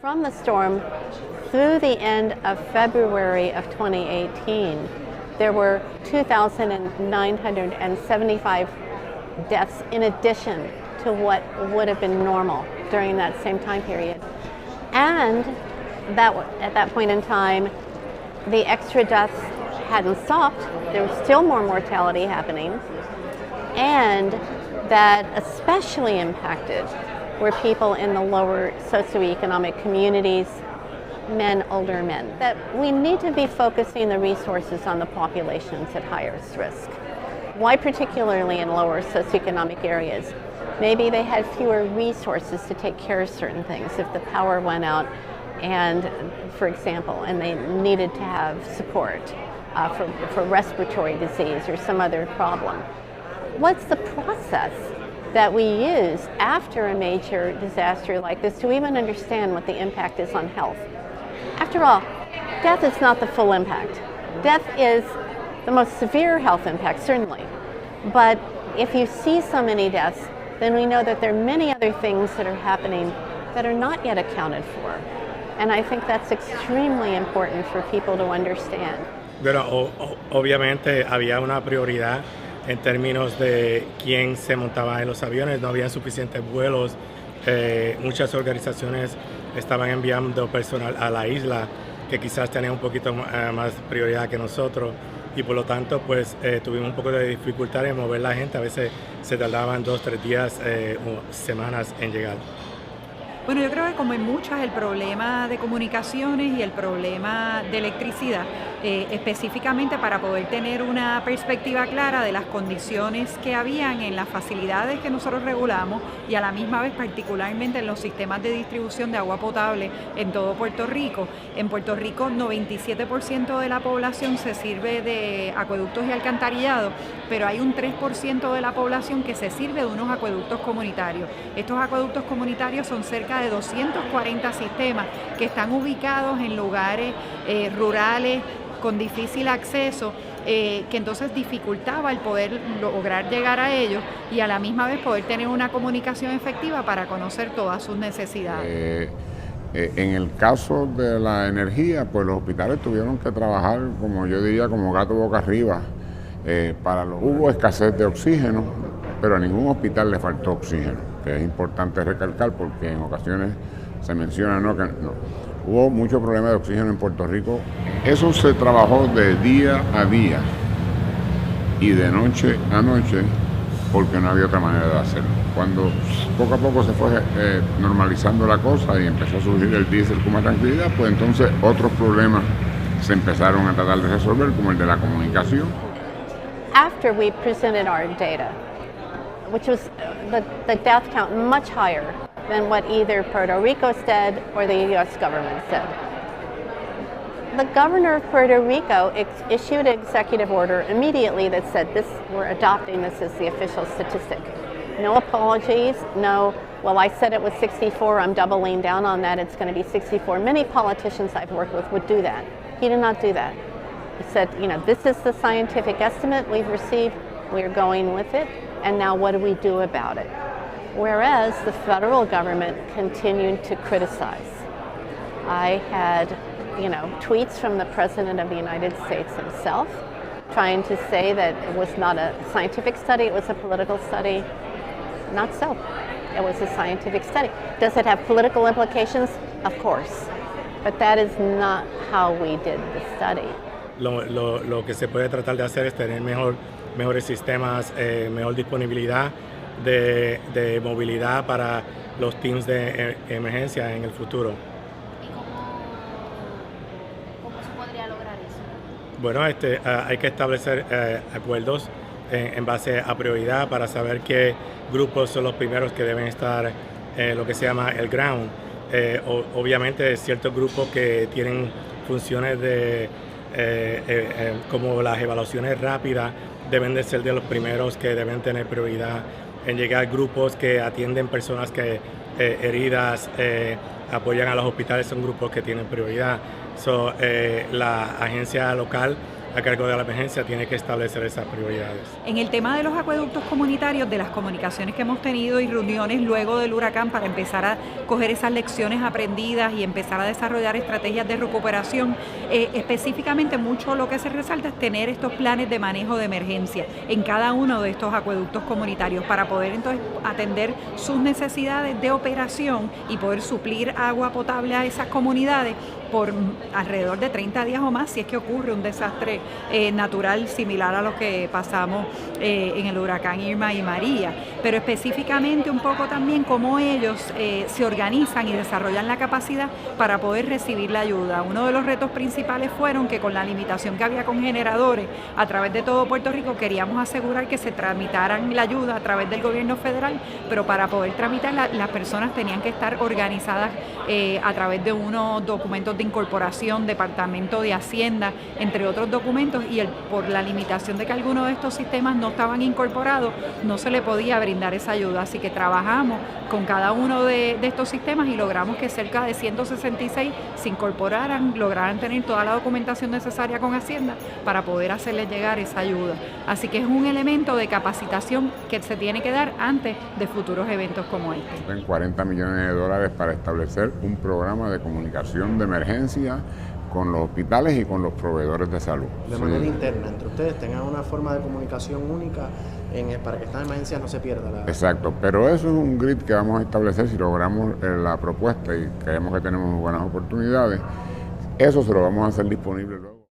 From the storm through the end of February of 2018, there were 2,975 deaths in addition to what would have been normal during that same time period. And at that point in time, the extra deaths hadn't stopped. There was still more mortality happening. And that especially impacted were people in the lower socioeconomic communities, men, older men. That we need to be focusing the resources on the populations at highest risk. Why particularly in lower socioeconomic areas? Maybe they had fewer resources to take care of certain things if the power went out and, for example, and they needed to have support for respiratory disease or some other problem. What's the process that we use after a major disaster like this to even understand what the impact is on health? After all, death is not the full impact. Death is the most severe health impact, certainly. But if you see so many deaths, then we know that there are many other things that are happening that are not yet accounted for. And I think that's extremely important for people to understand. Pero obviamente había una prioridad en términos de quién se montaba en los aviones, no había suficientes vuelos, muchas organizaciones estaban enviando personal a la isla que quizás tenía un poquito más prioridad que nosotros y por lo tanto pues tuvimos un poco de dificultad en mover la gente, a veces se tardaban 2-3 días o semanas en llegar. Bueno, yo creo que como en muchas, el problema de comunicaciones y el problema de electricidad, específicamente para poder tener una perspectiva clara de las condiciones que habían en las facilidades que nosotros regulamos y a la misma vez particularmente en los sistemas de distribución de agua potable en todo Puerto Rico. En Puerto Rico 97% de la población se sirve de acueductos y alcantarillado, pero hay un 3% de la población que se sirve de unos acueductos comunitarios. Estos acueductos comunitarios son cerca de 240 sistemas que están ubicados en lugares rurales con difícil acceso, que entonces dificultaba el poder lograr llegar a ellos y a la misma vez poder tener una comunicación efectiva para conocer todas sus necesidades. En el caso de la energía, pues los hospitales tuvieron que trabajar, como yo diría, como gato boca arriba. Hubo escasez de oxígeno, pero a ningún hospital le faltó oxígeno, que es importante recalcar porque en ocasiones se menciona que hubo mucho problema de oxígeno en Puerto Rico. Eso se trabajó de día a día y de noche a noche porque no había otra manera de hacerlo. Cuando poco a poco se fue normalizando la cosa y empezó a surgir el diésel con más tranquilidad, pues entonces otros problemas se empezaron a tratar de resolver, como el de la comunicación. After we presented our data, which was the death count much higher than what either Puerto Rico said or the U.S. government said. The governor of Puerto Rico issued an executive order immediately that said we're adopting this as the official statistic. No apologies, no, well, I said it was 64, I'm doubling down on that, it's going to be 64. Many politicians I've worked with would do that. He did not do that. He said, this is the scientific estimate we've received, we're going with it, and now what do we do about it? Whereas the federal government continued to criticize. I had, tweets from the President of the United States himself trying to say that it was not a scientific study, it was a political study. Not so. It was a scientific study. Does it have political implications? Of course. But that is not how we did the study. Lo que se puede tratar de hacer es tener mejores sistemas, mejor disponibilidad de movilidad para los teams de emergencia en el futuro. ¿Y cómo se podría lograr eso? Bueno, hay que establecer acuerdos en base a prioridad para saber qué grupos son los primeros que deben estar lo que se llama el ground. Obviamente ciertos grupos que tienen funciones como las evaluaciones rápidas deben de ser de los primeros que deben tener prioridad en llegar. Grupos que atienden personas que heridas, apoyan a los hospitales, son grupos que tienen prioridad. La agencia local a cargo de la emergencia tiene que establecer esas prioridades. En el tema de los acueductos comunitarios, de las comunicaciones que hemos tenido y reuniones luego del huracán para empezar a coger esas lecciones aprendidas y empezar a desarrollar estrategias de recuperación, específicamente mucho lo que se resalta es tener estos planes de manejo de emergencia en cada uno de estos acueductos comunitarios para poder entonces atender sus necesidades de operación y poder suplir agua potable a esas comunidades por alrededor de 30 días o más si es que ocurre un desastre natural similar a lo que pasamos en el huracán Irma y María, pero específicamente un poco también cómo ellos se organizan y desarrollan la capacidad para poder recibir la ayuda. Uno de los retos principales fueron que con la limitación que había con generadores a través de todo Puerto Rico queríamos asegurar que se tramitaran la ayuda a través del gobierno federal, pero para poder tramitarla las personas tenían que estar organizadas a través de unos documentos de incorporación, Departamento de Hacienda, entre otros documentos, y por la limitación de que algunos de estos sistemas no estaban incorporados, no se le podía brindar esa ayuda. Así que trabajamos con cada uno de estos sistemas y logramos que cerca de 166 se incorporaran, lograran tener toda la documentación necesaria con Hacienda para poder hacerles llegar esa ayuda. Así que es un elemento de capacitación que se tiene que dar antes de futuros eventos como este. En $40 millones para establecer un programa de comunicación de emergencia con los hospitales y con los proveedores de salud. De manera interna, entre ustedes tengan una forma de comunicación única para que estas emergencias no se pierdan. Exacto, pero eso es un grid que vamos a establecer si logramos la propuesta y creemos que tenemos buenas oportunidades. Eso se lo vamos a hacer disponible luego.